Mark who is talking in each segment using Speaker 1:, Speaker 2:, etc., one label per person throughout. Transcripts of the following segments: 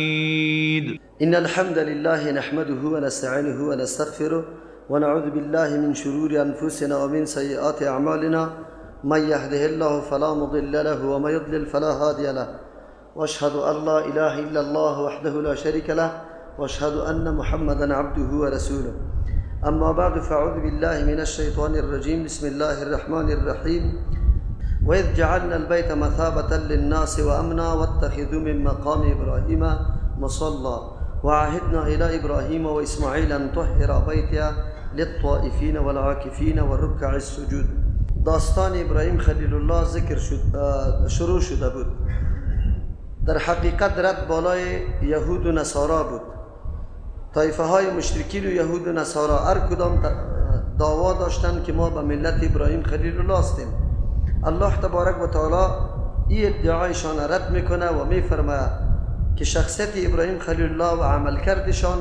Speaker 1: إن الحمد لله نحمده ونستعينه ونستغفره ونعوذ بالله من شرور أنفسنا ومن سيئات أعمالنا من يهده الله فلا مضل له ومن يضلل فلا هادي له وأشهد أن لا إله إلا الله وحده لا شريك له وأشهد أن محمدا عبده ورسوله أما بعد فأعوذ بالله من الشيطان الرجيم بسم الله الرحمن الرحيم وإذ جعلنا البيت مثابة للناس وأمنا واتخذوا من مقام إبراهيم مصلى وعهدنا إلى إبراهيم وإسماعيل أن طهر بيتي للطائفين والعاكفين والركع السجود. داستان ابراهیم خلیل الله ذکر شروع شده بود. در حقیقت رد بالای یهود و نصارا بود. طایفه های مشرکین و یهود و نصارا هر کدام دعوا داشتند که ما به ملت ابراهیم خلیل الله هستیم. الله تبارک و تعالی این ادعایشان رد میکنه و میفرماید که شخصیت ابراهیم خلیل الله و عملکردشان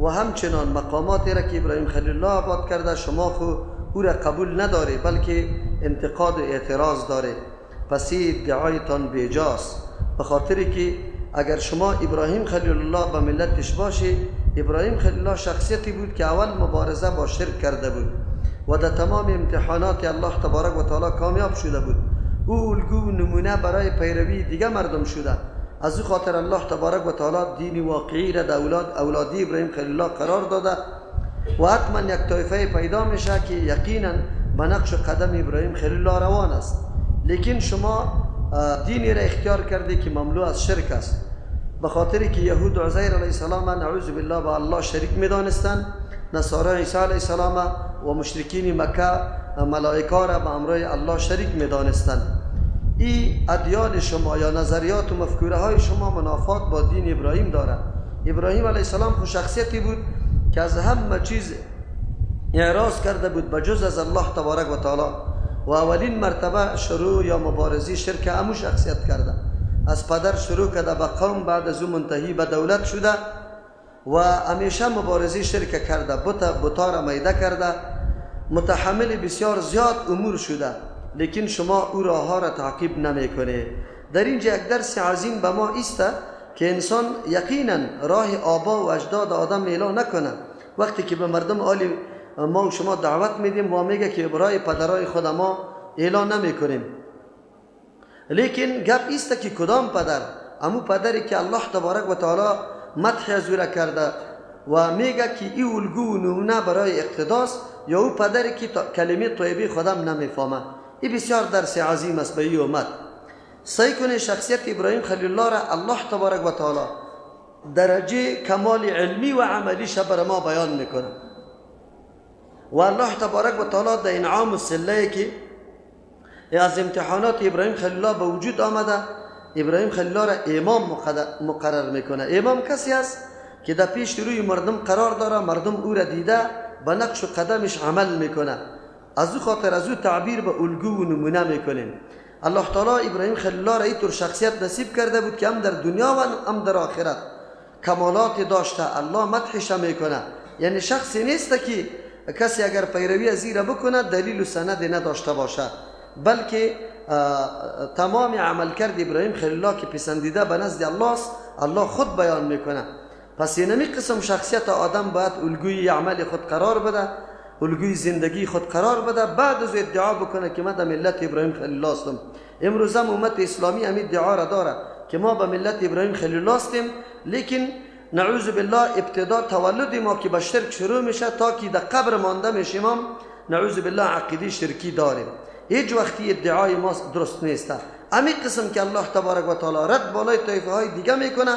Speaker 1: و همچنان مقاماتی را که ابراهیم خلیل الله آباد کرده شما خو او را قبول نداره بلکه انتقاد و اعتراض داره. پس این ادعایتان بیجاست، به خاطری که اگر شما ابراهیم خلیل الله به ملتش باشه، ابراهیم خلیل الله شخصیتی بود که اول مبارزه با شرک کرده بود و در تمام امتحانات الله تبارک و تعالی کامیاب شده بود. او الگو و نمونه برای پیروی دیگه مردم شده. از او خاطر الله تبارک و تعالی دین واقعی را در اولادی ابراهیم خلیل الله قرار داده و حتما یک طایفه پیدا میشه که یقینا به نقش قدم ابراهیم خلیل الله روان است. لیکن شما دینی را اختیار کرده که مملو از شرک است، به خاطری که یهود و عزیر علیه السلام نعوذ بالله با الله شریک میدانستند، نصارا عیسی علیه السلام و مشرکین مکه ملائکه را به امرای الله شریک میدانستند. این ادیان شما یا نظریات و مفکوره های شما منافات با دین ابراهیم داره. ابراهیم علیه السلام خود شخصیتی بود که از همه چیز اعراض کرده بود بجز از الله تبارک و تعالی و اولین مرتبه شروع یا مبارزی شرک همو شخصیت کرده. از پدر شروع کرده به قوم، بعد از او منتهی به دولت شده و همیشه مبارزی شرک کرده، بتا را میده کرده، متحمل بسیار زیاد امور شده. لیکن شما او راه ها را تعقیب نمی کنه. در اینجا یک درس عظیم به ما است که انسان یقینا راه آبا و اجداد آدم اعلان نکنه. وقتی که به مردم عالی ما و شما دعوت میدیم و میگه که برای پدرای خود ما اعلان نمی کنیم. لیکن گپ است که کدام پدر؟ امو پدری که الله تبارک و تعالی مدح از او را کرده و میگه که این الگو و نمونه برای اقتداست، یا او پدری که کلمه طیبه خودم نمیفهمه. این بسیار درس عظیم است به این امت. سعی کنه شخصیت ابراهیم خلیل الله را الله تبارک و تعالی درجه کمال علمی و عملیش بر ما بیان میکنه و الله تبارک و تعالی در انعام و صله که از امتحانات ابراهیم خلیل الله به وجود آمده، ابراهیم خلیل الله را امام مقرر میکنه. امام کسی است که در پیش روی مردم قرار داره، مردم او را دیده به نقش و قدمش عمل میکنه. از او خاطر از او تعبیر به الگو و نمونه میکنیم. الله تعالی ابراهیم خلیل الله را اینطور شخصیت نصیب کرده بود که هم در دنیا و هم در آخرت کمالات داشته. الله مدحش میکنه. یعنی شخصی نیست که کسی اگر پیروی از این را بکنه دلیل و سند نداشته باشه، بلکه تمام عملکرد ابراهیم خلیل الله که پسندیده به نزد الله است، الله خود بیان میکنه. پس اینمی قسم شخصیت آدم باید الگوی عمل خود قرار بده، الگوی زندگی خود قرار بده، بعد از ادعا بکنه که ما در ملت ابراهیم خلیل الله هستم. امروز هم امت اسلامی هم ادعا را داره که ما به ملت ابراهیم خلیل الله هستیم، لیکن نعوذ بالله ابتدا تولد ما که به شرک شروع میشه تا که در قبر مانده میشیم هم نعوذ بالله عقیده شرکی داریم. هیچ وقتی ادعای ما درست نیست. امی قسم که الله تبارک و تعالی رد بالای طایفه های دیگه میکنه،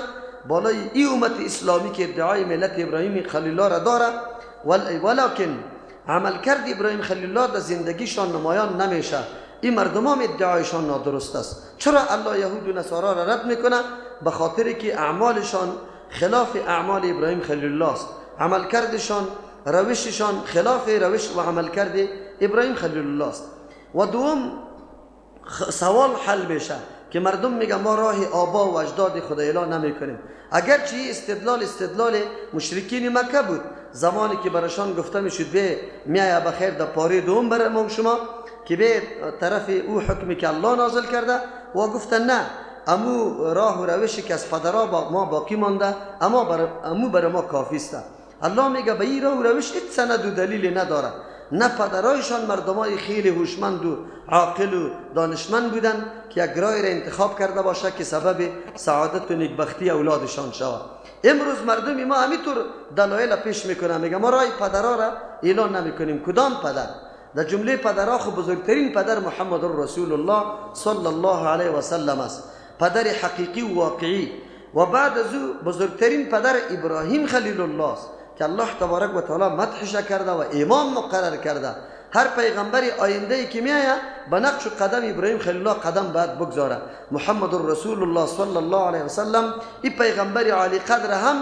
Speaker 1: بالای این امت اسلامی که ادعای ملت ابراهیم خلیل الله را داره، ولکن عمل کرد ابراهیم خلیل الله در زندگیشان نمایان نمیشه. این مردمان ادعایشان نادرست است. چرا الله یهود و نصارا را رد میکنه؟ به خاطری که اعمالشان خلاف اعمال ابراهیم خلیل الله است. عمل کردشان، روششان خلاف روش و عمل کرد ابراهیم خلیل الله است. و دوم سوال حل بشه که مردم میگن ما راه آبا و اجداد خود اعلان نمیکنیم. اگرچه استدلال مشرکین مکه بود، زمانی که برشان گفته میشد به میای بخیر در پاره دوم بر ما شما که به طرف او حکمی که الله نازل کرده و گفتن نه، امو راه و روشی که از پدرها با ما باقی مانده امو برای ما کافی است. الله میگه به این راه و روش هیچ سند و دلیلی نداره. نه پدرایشان مردمای خیلی هوشمند و عاقل و دانشمند بودن که یک راهی را انتخاب کرده باشه که سبب سعادت و نیکبختی اولادشان شود. امروز مردم ما همینطور دلایل پیش میکنن، میگه ما راه پدرها را اعلان نمیکنیم. کدام پدر؟ در جمله پدرها خب بزرگترین پدر محمد رسول الله صلی الله علیه و سلم است، پدر حقیقی و واقعی. و بعد از او بزرگترین پدر ابراهیم خلیل الله است که الله تبارک و تعالی مدحش کرده و امام مقرر کرده. هر پیغمبری آینده ای که میآید به نقش و قدم ابراهیم خلیل الله قدم باید بگذاره. محمد رسول الله صلی الله علیه و سلم این پیغمبر عالی قدر هم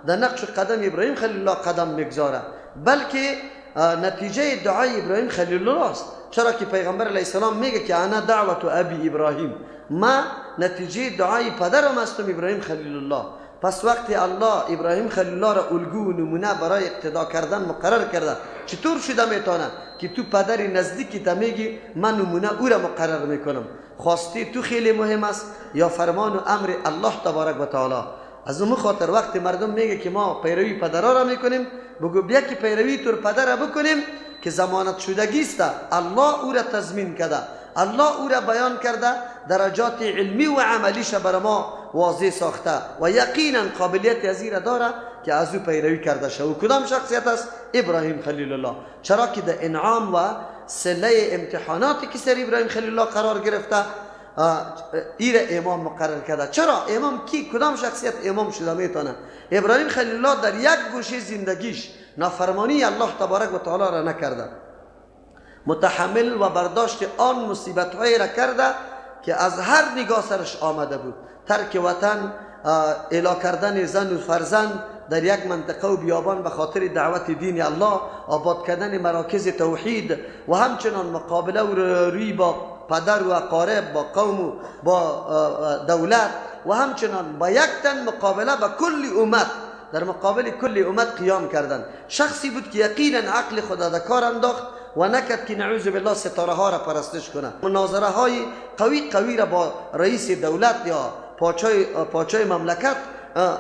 Speaker 1: در نقش و قدم ابراهیم خلیل الله قدم میگذاره، بلکه نتیجه دعای ابراهیم خلیل الله است. چرا که پیغمبر علیه السلام میگه که انا دعوت ابی ابراهیم، ما نتیجه دعای پدرم هستم ابراهیم خلیل الله. پس وقتی الله ابراهیم خلیل الله را الگو و نمونه برای اقتدا کردن مقرر کرده، چطور شده میتونه که تو پدر نزدیکی تا میگی من نمونه او را مقرر میکنم؟ خواستی تو خیلی مهم است یا فرمان و امر الله تبارک و تعالی؟ از اون خاطر وقتی مردم میگه که ما پیروی پدرها را میکنیم، بگو بیا که پیروی تور پدر را بکنیم که ضمانت شدگی است. الله او را تضمین کرده، الله او را بیان کرده، درجات علمی و عملیش بر ما واضح ساخته و یقینا قابلیت از این داره که از او پیروی کرده شد. و کدام شخصیت است؟ ابراهیم خلیل الله. چرا که در انعام و صله امتحاناتی که سر ابراهیم خلیل الله قرار گرفته این امام مقرر کرده. چرا امام کی؟ کدام شخصیت امام شده میتونه؟ ابراهیم خلیل الله در یک گوشه زندگیش نافرمانی الله تبارک و تعالی را نکرده، متحمل و برداشت آن مصیبت های را کرده که از هر نگاه سرش آمده بود. ترک وطن، اعلا کردن زن و فرزند در یک منطقه و بیابان به خاطر دعوت دین الله، آباد کردن مراکز توحید و همچنان مقابله و روی با پدر و اقارب، با قوم و با دولت و همچنان با یک تن مقابله با کل امت، در مقابل کل امت قیام کردن. شخصی بود که یقینا عقل خدا در کار انداخت و نکرد که نعوذ بالله ستاره ها را پرستش کنه. مناظره های قوی را با رئیس دولت یا پاچای مملکت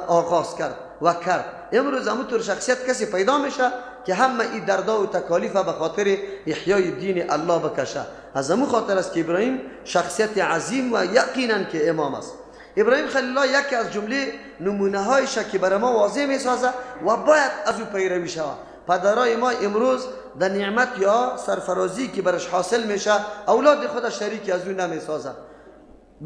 Speaker 1: آغاز کرد و کرد. امروز همونطور شخصیت کسی پیدا میشه که همه این دردا و تکالیف به خاطر احیای دین الله بکشه. از همون خاطر است که ابراهیم شخصیت عظیم و یقینا که امام است. ابراهیم خلیل الله یکی از جمله نمونه هایش که برای ما واضح میسازه و باید از او پیروی شود. پدرای ما امروز در نعمت یا سرفرازی که برش حاصل میشه اولاد خود شریک از او نمیسازه،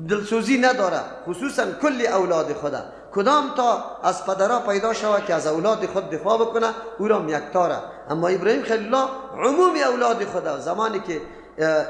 Speaker 1: دلسوزی نداره، خصوصا کل اولاد خود. کدام تا از پدرها پیدا شود که از اولاد خود دفاع بکنه او را یکتاره. اما ابراهیم خلیل الله عمومی اولاد خود زمانی که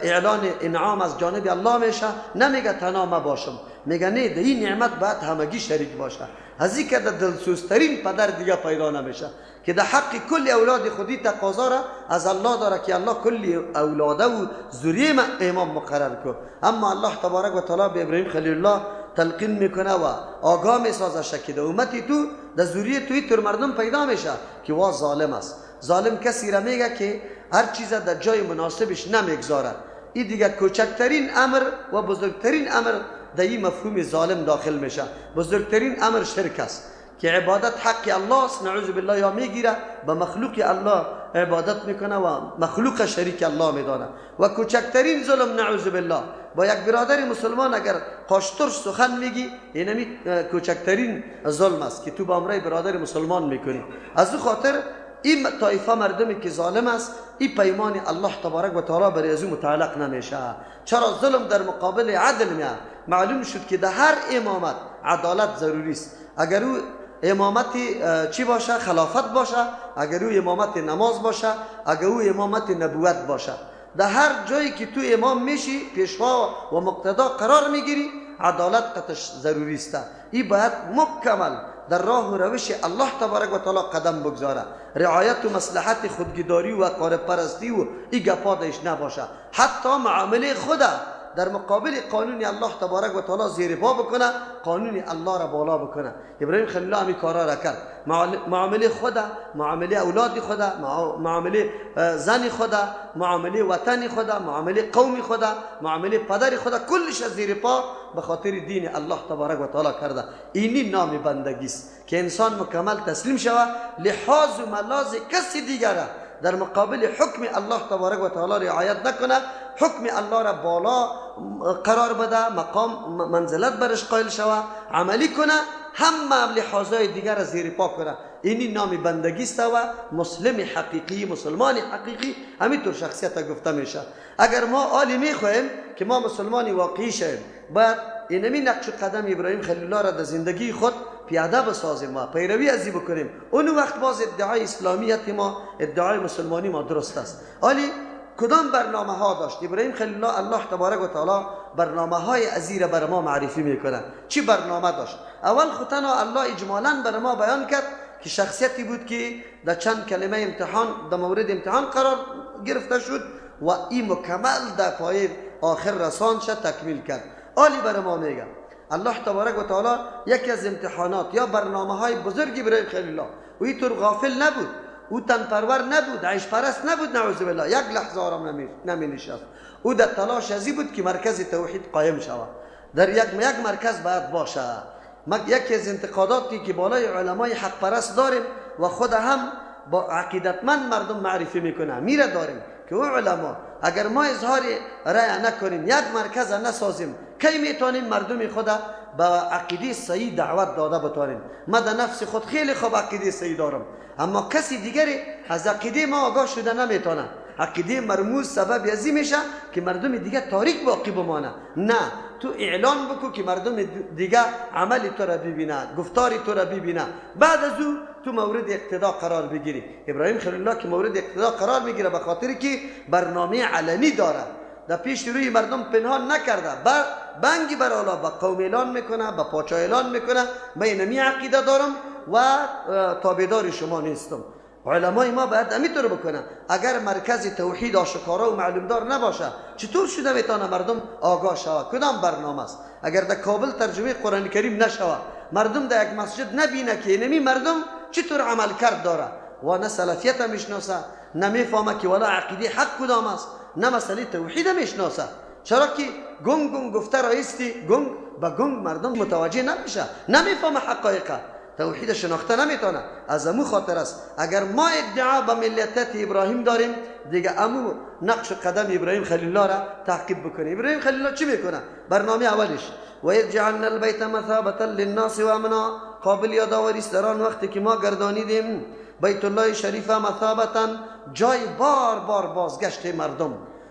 Speaker 1: اعلان انعام از جانب الله میشه نمیگه تنها ما باشم، میگه نه در این نعمت باید همگی شریک باشه. از این که در دلسوزترین پدر دیگه پیدا نمیشه که در حق کل اولاد خودی تقاضا را از الله داره که الله کل اولاده و ذریه امام مقرر کنه. اما الله تبارک و تعالی به ابراهیم خلیل الله تلقین میکنه و آگاه میسازه که در امتی تو در ذریه توی تر مردم پیدا میشه که وا ظالم است. ظالم کسی را میگه که هر چیز در جای مناسبش نمیگذاره. این دیگه کوچکترین امر و بزرگترین امر در این مفهوم ظالم داخل میشه. بزرگترین امر شرک است که عبادت حق الله است، نعوذ بالله، یا میگیره به مخلوق الله عبادت میکنه و مخلوق شریک الله میدانه. و کوچکترین ظلم نعوذ بالله با یک برادر مسلمان اگر قاشتر سخن میگی اینمی کوچکترین ظلم است که تو با امرای برادر مسلمان میکنی. از او خاطر این طایفه مردمی که ظالم است این پیمان الله تبارک و تعالی برای از متعلق نمیشه. چرا؟ ظلم در مقابل عدل میاد. معلوم شد که در هر امامت عدالت ضروری است. اگر او امامت چی باشه؟ خلافت باشه، اگر او امامت نماز باشه، اگر او امامت نبوت باشه، در هر جایی که تو امام میشی پیشوا و مقتدا قرار میگیری عدالت قطعش ضروری است. این باید مکمل در راه و روش الله تبارک و تعالی قدم بگذاره. رعایت و مصلحت خودگیداری و قارب پرستی و این گپا درش نباشه. حتی معامله خدا در مقابل قانون الله تبارک و تعالی زیر پا بکنه، قانون الله را بالا بکنه. ابراهیم خلیل الله همین کارا را کرد. معامله خدا، معامله اولاد خدا، معامله زن خدا، معامله وطن خدا، معامله قوم خدا، معامله پدر خدا، کلش زیر پا به خاطر دین الله تبارک و تعالی کرده. اینی نام بندگی است که انسان مکمل تسلیم شود، لحاظ و ملاذ کسی دیگر در مقابل حکم الله تبارک و تعالی رعایت نکنه، حکم الله را بالا قرار بده، مقام منزلت برش قائل شود، عملی کنه، همه لحاظهای دیگر زیر پا کنه. اینی نام بندگی است و مسلم حقیقی، مسلمان حقیقی همینطور شخصیت گفته میشه. اگر ما عالمی خواهیم که ما مسلمانی واقعی شویم، باید اینمی نقش قدم ابراهیم خلیل الله را در زندگی خود پیاده بسازیم، ما پیروی ازی بکنیم. اون وقت باز ادعای اسلامیت ما، ادعای مسلمانی ما درست است. علی کدام برنامه ها داشت ابراهیم خلیل الله؟ الله تبارک و تعالی برنامه های ازیر بر ما معرفی میکنه. چی برنامه داشت؟ اول خودتنا الله اجمالا بر ما بیان کرد که شخصیتی بود که در چند کلمه امتحان، در مورد امتحان قرار گرفته شد و این مکمل در پای آخر رسان شد، تکمیل کرد. علی بر ما میگه الله تبارک و تعالی یکی از امتحانات یا برنامه های بزرگی برای خلیل الله، و اینطور غافل نبود، او تن پرور نبود، عیش پرست نبود، نعوذ بالله، یک لحظه آرام نمی نشست. او در تلاش ازی بود که مرکز توحید قایم شود، در یک مرکز باید باشه. یکی از انتقاداتی که بالای علمای حق پرست داریم و خود هم با عقیدتمند مردم معرفی میکنه میره داریم که او علما اگر ما اظهار رأی نکنیم، یک مرکز نسازیم، کی میتونیم مردم خود به عقیده صحیح دعوت داده بتوانیم؟ ما در نفس خود خیلی خوب عقیده صحیح دارم، اما کسی دیگری از عقیده ما آگاه شده نمیتونه. عقیده مرموز سبب ازی میشه که مردم دیگه تاریک باقی بمانه. نه، تو اعلان بکو که مردم دیگه عملی تو را ببینه، گفتاری تو را ببینه، بعد از او تو مورد اقتدا قرار بگیری. ابراهیم خلیل الله که مورد اقتدا قرار میگیره به خاطر که برنامه علنی داره، در پیش روی مردم پنهان نکرده، بنگی بر اعلا به قوم اعلان میکنه، به پاچا اعلان میکنه من اینمی عقیده دارم و تابعدار شما نیستم. علمای ما باید همینطور بکنن. اگر مرکز توحید آشکارا و معلومدار نباشه، چطور شده میتونه مردم آگاه شود؟ کدام برنامه است؟ اگر در کابل ترجمه قرآن کریم نشود، مردم در یک مسجد نبینه که اینمی مردم چطور عمل کرد داره و نه سلفیت میشناسه، نه میفهمه که والا عقیده حق کدام است، نه مسئله توحید میشناسه. چرا که گنگ گفته رایستی، گنگ با گنگ مردم متوجه نمیشه، نمیفهمه حقایق، توحید شناخته نمیتونه. از امو خاطر است اگر ما ادعا به ملت ابراهیم داریم، دیگه امو نقش قدم ابراهیم خلیل الله را تعقیب بکنیم. ابراهیم خلیل الله چی میکنه؟ برنامه اولش و اذ جعلنا البیت مثابه للناس و امنا، قابل یادآوری است در آن وقتی که ما گردانیدیم بیت الله شریف مثابه، جای بار بار بازگشت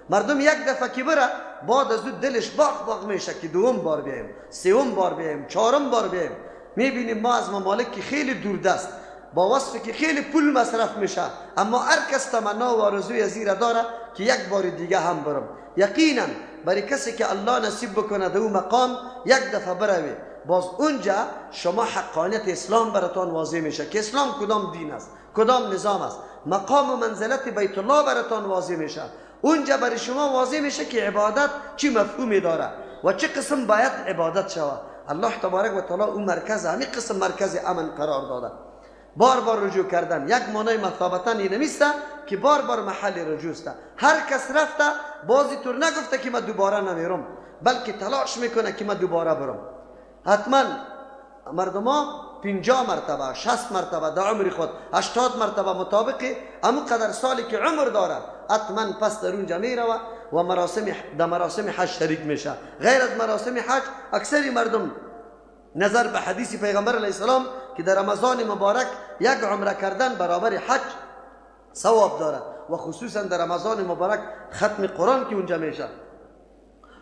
Speaker 1: مردم یک دفعه که بره، بعد از اون دلش باغ میشه که دوم بار بیایم، سوم بار بیایم، چهارم بار بیایم. میبینیم ما از ممالک که خیلی دوردست، با وصفی که خیلی پول مصرف میشه، اما هر کس تمنا و آرزوی ازیر داره که یک بار دیگه هم برم. یقینا برای کسی که الله نصیب بکنه در اون مقام یک دفعه بروی، باز اونجا شما حقانیت اسلام براتون واضح میشه که اسلام کدام دین است، کدام نظام است. مقام و منزلت بیت الله براتون واضح میشه. اونجا برای شما واضح میشه که عبادت چی مفهومی داره و چه قسم باید عبادت شود. الله تبارک و تعالی اون مرکز، همین قسم مرکز امن قرار داده. بار بار رجوع کردن، یک معنای مثابتا اینمیسته که بار بار محل رجوع است. هر کس رفته بازی طور نگفته که من دوباره نمیرم، بلکه تلاش میکنه که من دوباره برم. حتما مردما 50 مرتبه 60 مرتبه در عمر خود 80 مرتبه مطابق امو قدر سالی که عمر داره حتما پس در اونجا میره و مراسم حج شریک میشه. غیر از مراسم حج اکثری مردم نظر به حدیث پیغمبر علیه السلام که در رمضان مبارک یک عمره کردن برابر حج ثواب داره و خصوصا در رمضان مبارک ختم قرآن که اونجا میشه.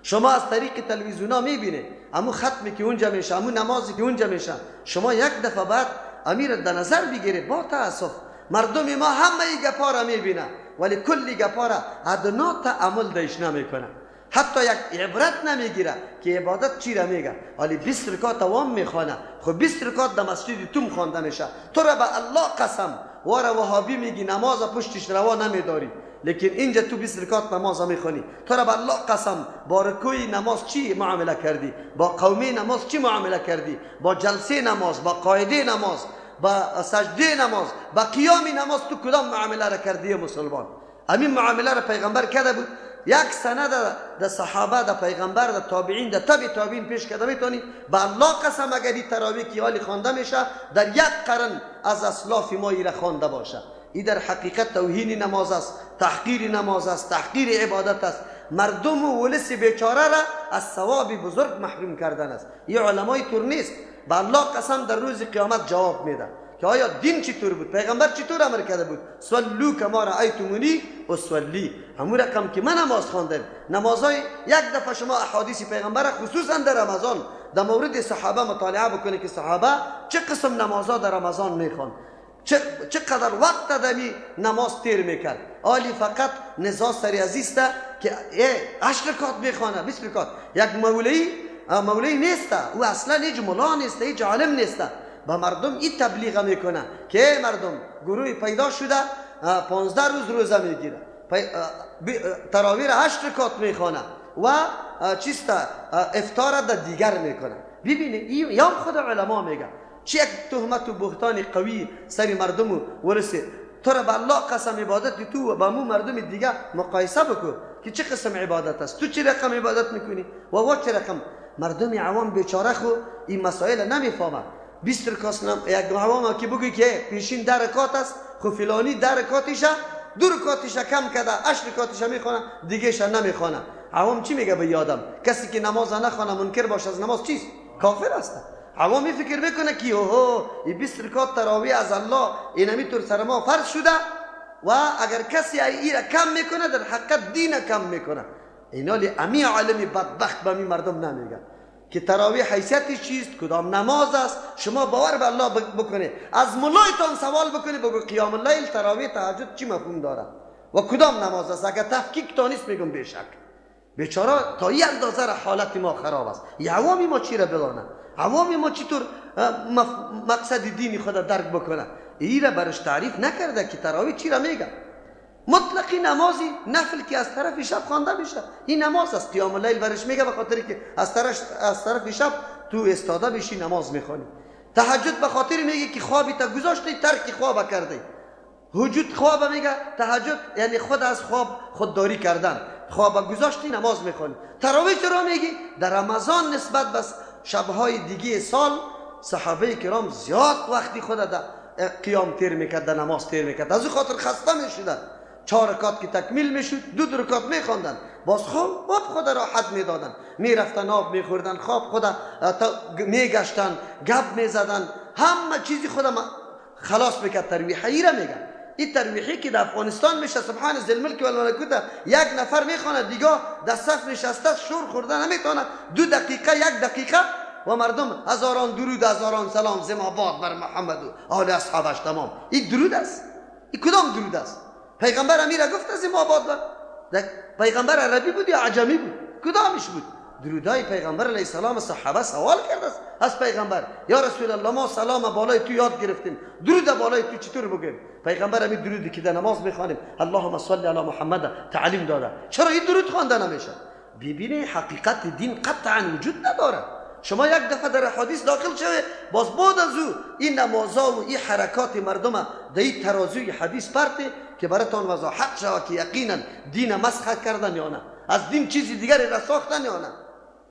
Speaker 1: شما از طریق تلویزیونا میبینه امو ختمی که اونجا میشه، امو نمازی که اونجا میشه. شما یک دفعه بعد امیر در نظر بگیره. با تاسف مردم ما همه گپا را میبینه ولی کلی گپا را ادنا تعامل دایش نمیکنه، حتی یک عبرت نمیگیره که عبادت چی را میگه. ولی 20 رکعت وام میخوانه، خب 20 رکعت در مسجد توم خوانده میشه. تو را به الله قسم واره وهابی میگی نماز پشتش روا نمیداری، لیکن اینجا تو 20 رکعت نماز میخونی، تو را به الله قسم با رکوع نماز چی معامله کردی، با قومی نماز چی معامله کردی، با جلسه نماز، با قاعده نماز، با سجده نماز، با قیام نماز تو کدام معامله را کردی مسلمان؟ همین معامله را پیغمبر کرده بود. یک سند در صحابه، در پیغمبر، در تابعین، در تبع تابعین پیش کرده. میتونی به الله قسم اگر این تراویح که حالی خوانده میشه در یک قرن از اسلاف ما را خوانده باشه، این در حقیقت توهین نماز است، تحقیر نماز است، تحقیر عبادت است، مردم و ولس بیچاره را از ثواب بزرگ محروم کردن است. این علمای طور نیست. به الله قسم در روز قیامت جواب میده که آیا دین چطور بود، پیغمبر چطور امر کرده بود. صلوا کما رأیتمونی اصلی، همون رقم که من نماز خواندم. نمازهای یک دفعه شما احادیث پیغمبر خصوصا در رمضان در مورد صحابه مطالعه بکنید که صحابه چه قسم نمازها در رمضان میخوان، چقدر وقت دمی نماز تیر میکرد. آلی فقط نزاع سری عزیز که 8 رکعت میخوانه، 20 رکعت. یک مولوی نیسته، او اصلا هیچ مولا نیسته، هیچ عالم نیسته، با مردم این تبلیغ میکنه که مردم گروه پیدا شده 15 روز روزه میگیره، تراویح 8 رکعت میخوانه و چیستا افطار در دیگر میکنه. ببینید یا خود علما میگه چه یک تهمت و بهتان قوی سری مردم ورسه. تو را به الله قسم عبادت تو و با مو مردم دیگه مقایسه بکن که چه قسم عبادت است، تو چه رقم عبادت میکنی و چه رقم. مردم عوام بیچاره خو این مسائل نمیفهمه. 20 رکعت یک عوام که بگی که پیشین 10 رکعت است، خو فلانی 10 رکعتشه 2 رکعتشه کم کرده 8 رکعتشه میخونه دیگهش نمیخونه. عوام چی میگه به یادم؟ کسی که نماز نخونه منکر باشه از نماز چیست؟ کافر است. عوام فکر میکنه که اوه این 20 رکعت تراویح از الله اینمی طور سر ما فرض شده و اگر کسی این را کم میکنه در حقیقت دین کم میکنه. اینالی امی عالمی بدبخت به می مردم نمیگه که تراویح حیثیتش چیست، کدام نماز است. شما باور به الله بکنه، از مولایتان سوال بکنه بگو قیام اللیل تراویح تهجد چی مفهوم داره و کدام نماز است. اگر تفکیک تا نیست میگم بیشک بیچاره تا این اندازه حالت ما خراب است. عوامی ما چی را بدانه، عوامی ما چطور مقصد دینی خود درک بکنه. این را برش تعریف نکرده که تراویح چی را میگه. مطلقی نمازی نفل که از طرف شب خوانده میشه این نماز است. قیام اللیل برش میگه به خاطر که از طرف شب تو استاده بشی نماز میخوانی. تهجد به خاطر میگه که خوابی تا گذاشتی ترک خواب کردی. وجود خواب میگه تهجد یعنی خود از خواب خودداری کردن، خواب گذاشتی نماز میخوانی. تراویح چرا میگی؟ در رمضان نسبت به شبهای دیگه سال صحابه کرام زیاد وقتی خود در قیام تیر میکرد، در نماز تیر میکرد، از او خاطر خسته میشدن. 4 رکعت که تکمیل میشد 2 رکعت میخواندن، باز خواب خود راحت میدادن، میرفتن آب میخوردن، خواب خود میگشتن، گپ میزدن، همه چیزی خود خلاص میکرد. تراویحی را میگن. این تراویحی که در افغانستان میشه سبحان ذی الملک و الملکوت، یک نفر میخونه دیگه در صف نشسته شور خورده نمیتونه 2 دقیقه 1 دقیقه و مردم هزاران درود هزاران سلام زماباد بر محمد و آل اصحابش تمام. این درود است؟ این کدام درود است؟ پیغمبر امیر گفت زماباد بر پیغمبر عربی بود یا عجمی بود؟ کدامش بود؟ درودای پیغمبر علیه السلام صحابه سوال کرده از پیغمبر یا رسول الله ما سلام بالای تو یاد گرفتیم، درود بالای تو چطور بگیم؟ پیغمبر همین درودی که در نماز میخوانیم اللهم صل علی محمد تعلیم داده، چرا این درود خوانده نمیشه؟ ببینید حقیقت دین قطعا وجود نداره. شما یک دفعه در حدیث داخل شوید باز بعد از او این نمازها و این حرکات مردم در این ترازوی حدیث پرته که براتون وضاحت شود که یقینا دین مسخ کردن یا نه، از دین چیزی دیگری را ساختن یا نه.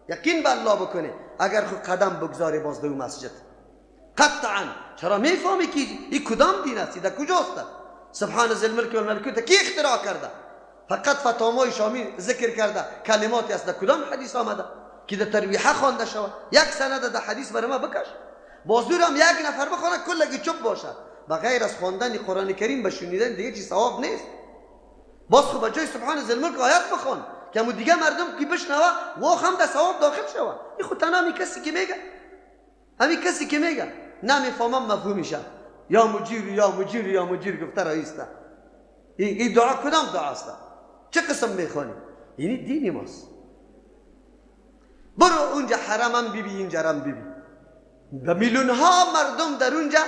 Speaker 1: یقین به الله بکنه اگر خود قدم بگذاری باز در مسجد قطعا. چرا میفهمی که این کدام دین است، در کجاست؟ سبحان ذی الملک و الملکوت کی اختراع کرده؟ فقط فتاوای شامی ذکر کرده کلماتی است. در کدام حدیث آمده که در تراویح خوانده شود؟ یک سند در حدیث برای ما بکش. بازور هم یک نفر بخونه کلگی چوب باشه، بغیر از خواندن قرآن کریم به شنیدن دیگه چیز ثواب نیست. باز خب جای سبحان ذی الملک آیات بخون که همون دیگه مردم که بشنوه و هم در ثواب داخل شود. این خود تنها همی کسی که میگه، همی کسی که میگه نمیفهمم مفهومشه. یا مجیر یا مجیر یا مجیر گفته رئیسته. این دعا کدام دعا است؟ چه قسم میخوانی؟ یعنی دینی ماست. برو اونجا حرمم ببین، اینجا رم ببین و میلیون ها مردم در اونجا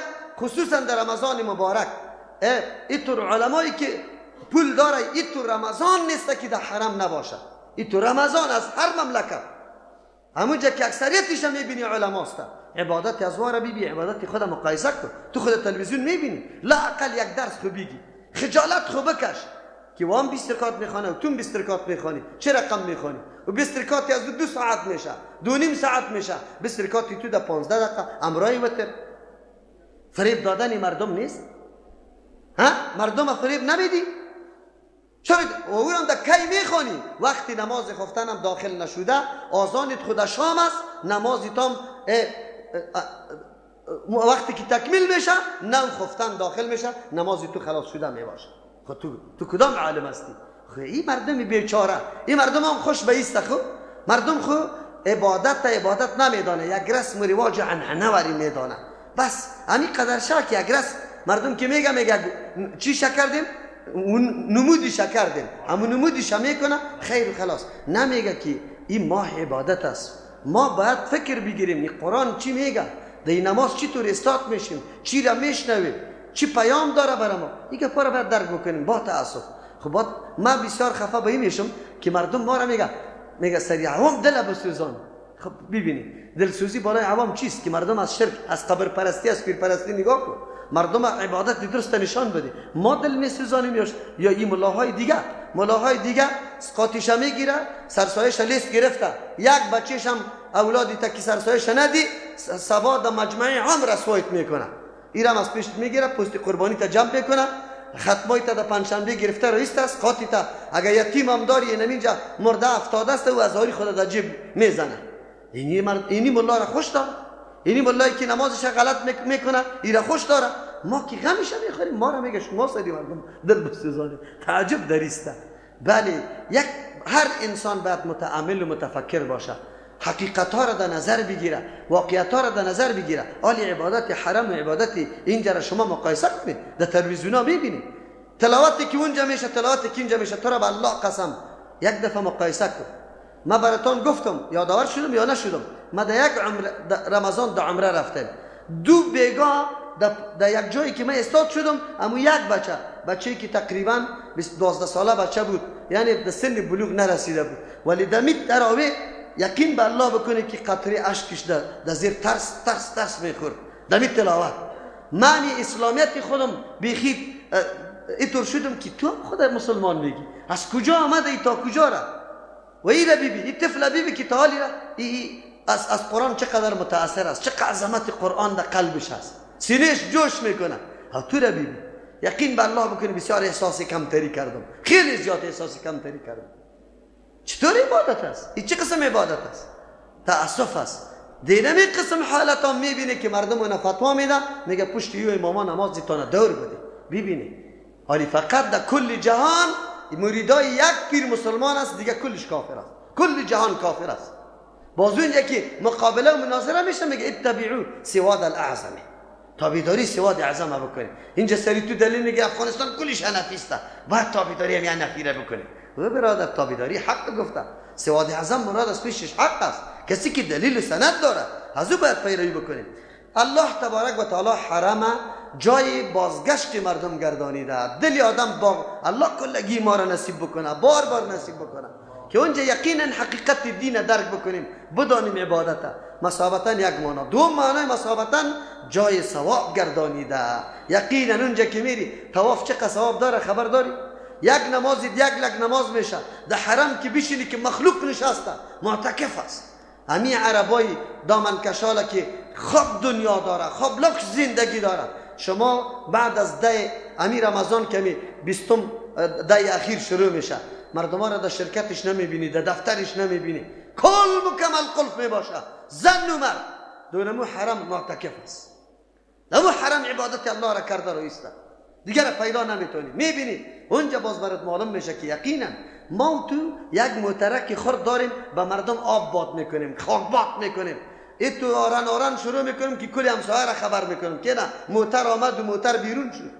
Speaker 1: خصوصا در رمضان مبارک. اینطور علمایی که پول داره، این تو رمضان نیست که در حرم نباشه، این تو رمضان از هر مملکت. همونجا که اکثریتش هم میبینی علماست. عبادت از واره بیبی، عبادت خود مقایسه کن. تو خود تلویزیون میبینی، لااقل یک درس خو بگی، خجالت خو بکش که وام 20 رکعت میخوانه و تو 20 رکعت میخوانی، چه رقم میخوانی؟ و 20 رکعت از 2 ساعت میشه، 2.5 ساعت میشه. 20 رکعت تو در 15 دقیقه امرای وتر. فریب دادن مردم نیست؟ ها؟ مردم فریب نمیدی؟ چرا و اونم در کی میخوانی؟ وقتی نماز خفتنم داخل نشده، آذانت خود شام است، نمازت هم وقتی که تکمیل میشه نو خفتن داخل میشه، نمازی تو خلاص شده میباشه. خب تو کدام عالم هستی؟ خب این مردم بیچاره، این مردم هم خوش به ایست. خب مردم خو عبادت نمیدانه، یک رسم و رواج عنعنه وری میدانه. بس همین قدر که یک رسم مردم که میگه چی شکردیم؟ نمودی شکردیم، همون نمودیش میکنه خیر و خلاص. نمیگه که این ماه عبادت است. ما باید فکر بگیریم این قرآن چی میگه، در این نماز چی طور استاد میشیم، چی را میشنویم، چی پیام داره برای ما. این که پاره باید درک بکنیم. با تاسف خب ما بسیار خفه به این میشم که مردم ما را میگه سری عوام دل بسوزان. خب ببینید دلسوزی بالای عوام چیست؟ که مردم از شرک، از قبر پرستی، از پیر پرستی نگاه کن، مردم عبادت درست نشان بده. ما دل میسوزانیم یا این ملاهای دیگه سقاطیش میگیره، سرسایش لیست گرفته، یک بچهش هم اولادی تا که سرسایش ندی سواد مجمع عام رسوایت میکنه، ایرم از پیشت میگیره، پوست قربانی تا جمع میکنه، ختمای تا پنجشنبه گرفته رئیس است، قاطی تا اگر یتیم هم داری اینجا مرده افتاده است و از هاری خود در جیب میزنه. اینی ملا را خوش داره، اینی ملایی که نمازش غلط میکنه ایرا خوش داره. ما که غمش میخوریم، ما را میگه شما سری مردم دل بسوزانه. تعجب دریسته. بله هر انسان باید متعامل و متفکر باشه، حقیقت ها را در نظر بگیره، واقعیت ها را در نظر بگیره. آلی عبادت حرم و عبادت اینجا را شما مقایسه کنید، در تلویزیون ها میبینید تلاوتی که اونجا میشه، تلاوتی که اینجا میشه. تو را به الله قسم یک دفعه مقایسه کن. ما براتون گفتم، یادآور شدم یا نشدم، ما در یک رمضان در عمره رفتم، 2 بیگاه در یک جایی که من استاد شدم، اما یک بچه‌ای که تقریبا 12 ساله بچه بود، یعنی به سن بلوغ نرسیده بود، ولی دمید تراوی یقین به الله بکنه که قطره اشکش در زیر ترس میخورد دمید تلاوت. معنی اسلامیت خودم بیخید اینطور شدم که تو خود مسلمان میگی، از کجا آمده ای تا کجا را؟ و این بیبی، این طفل بیبی که تا حالی را از قرآن چقدر متاثر است، چقدر عظمت قرآن در قلبش است، سینهش جوش میکنه. تو را بیبی یقین به الله بکنی بسیار احساس کمتری کردم، خیلی زیاد احساس کمتری کردم. چطور عبادت است؟ این چه قسم عبادت است؟ تأسف است. دینمی قسم حالت هم میبینه که مردم اون فتوا میدن، میگه پشت یو اماما نماز دیتانه دور بده. ببینی حالی فقط در کل جهان مریدای یک پیر مسلمان است، دیگه کلش کافر است، کل جهان کافر است. باز اونجا که مقابله و مناظره میشه میگه اتبعو سواد الاعظم، تابعداری سواد اعظم بکنید. اینجا سری تو دلیل میگه افغانستان کلش حنفی است، باید تابعداری هم حنفی را بکنید. و برادر تابعداری حق گفته، سواد اعظم مراد از پیشش حق است. کسی که دلیل و سند داره از او باید پیروی بکنیم. الله تبارک و تعالی حرم جای بازگشت مردم گردانیده. دل آدم با الله کلگی ما را نصیب بکنه، بار بار نصیب بکنه که اونجا یقینا حقیقت دین درک بکنیم، بدانیم عبادت مثابتا یک معنا، دو معنای مثابتا جای ثواب گردانیده. یقینا اونجا که میری طواف چقدر ثواب داره خبر داری؟ یک نماز یک لک نماز میشه. در حرم که بشینی که مخلوق نشسته معتکف است. همین عربای دامن کشاله که خوب دنیا داره، خوب لکس زندگی داره. شما بعد از ده امیر رمضان که 20 ده اخیر شروع میشه، مردم ها را در شرکتش نمیبینی، در دفترش نمیبینی، کل مکمل قلف میباشه، زن و مرد. دونمو حرم معتکف است، نمو حرم عبادت الله را کرده رو ایسته، دیگر پیدا نمیتونی. میبینی اونجا باز برات معلوم میشه که یقینا ما تو یک مترک خرد داریم، به مردم آب باد میکنیم، خاک باد میکنیم. این تو آران شروع میکنیم که کلی همسایه را خبر میکنیم که نه موتر آمد و موتر بیرون شد.